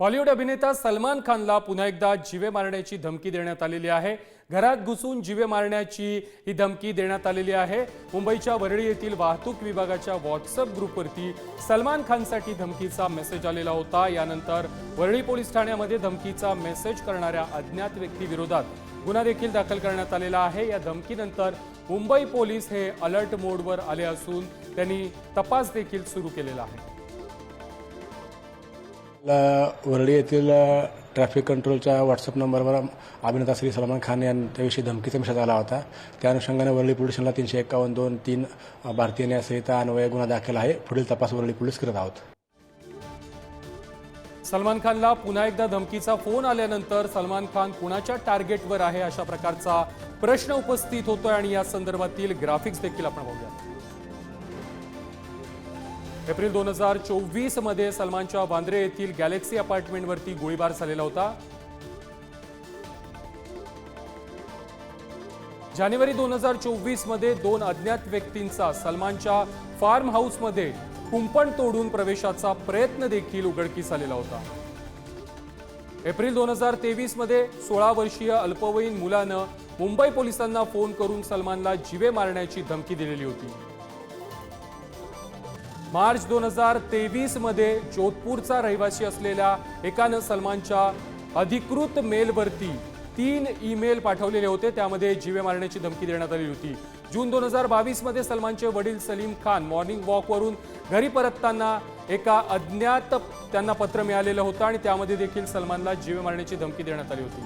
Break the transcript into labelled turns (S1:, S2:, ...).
S1: बॉलिवूड अभिनेता सलमान खानला पुन्हा एकदा जीवे मारण्याची धमकी देण्यात आलेली आहे। घरात घुसून जीवे मारण्याची ही धमकी देण्यात आलेली आहे। मुंबईच्या वरळी येथील वाहतूक विभागाच्या व्हॉट्सअप ग्रुपवरती सलमान खानसाठी धमकीचा मेसेज आलेला होता। यानंतर वरळी पोलीस ठाण्यामध्ये धमकीचा मेसेज करणाऱ्या अज्ञात व्यक्तीविरोधात गुन्हा देखील दाखल करण्यात आलेला आहे। या धमकीनंतर मुंबई पोलीस हे अलर्ट मोडवर आले असून त्यांनी तपास देखील सुरू केलेला आहे।
S2: वरळी येथील ट्रॅफिक कंट्रोलच्या व्हॉट्सअप नंबरवर अभिनेता श्री सलमान खान यांच्याविषयी धमकीचा मेसेज आला होता। त्या अनुषंगाने वरळी पोलीस स्टेशनला 351-2-3 भारतीय न्याय संहिता अन्वये गुन्हा दाखल आहे। पुढील तपास वरळी पोलीस करत आहोत।
S1: सलमान खानला पुन्हा एकदा धमकीचा फोन आल्यानंतर सलमान खान कुणाच्या टार्गेटवर आहे अशा प्रकारचा प्रश्न उपस्थित होतोय आणि या संदर्भातील ग्राफिक्स देखील आपण बघूया। एप्रिल 2024 मध्ये सलमानच्या वांद्रे येथील गॅलेक्सी अपार्टमेंटवरती गोळीबार झालेला होता। जानेवारी 2024 मध्ये 2 अज्ञात व्यक्तींचा सलमानच्या फार्म हाऊसमध्ये कुंपण तोडून प्रवेशाचा प्रयत्न देखील उघडकीस आलेला होता। एप्रिल 2023 मध्ये 16 वर्षीय अल्पवयीन मुलानं मुंबई पोलिसांना फोन करून सलमानला जीवे मारण्याची धमकी दिलेली होती। मार्च 2023 मध्ये जोधपूरचा रहिवासी असलेल्या एकानं सलमानच्या अधिकृत मेलवरती 3 ईमेल पाठवलेले होते, त्यामध्ये जीवे मारण्याची धमकी देण्यात आली होती। जून 2022 मध्ये सलमानचे वडील सलीम खान मॉर्निंग वॉकवरून घरी परतताना एका अज्ञात त्यांना पत्र मिळालेलं होतं आणि त्यामध्ये देखील सलमानला जीवे मारण्याची धमकी देण्यात आली होती।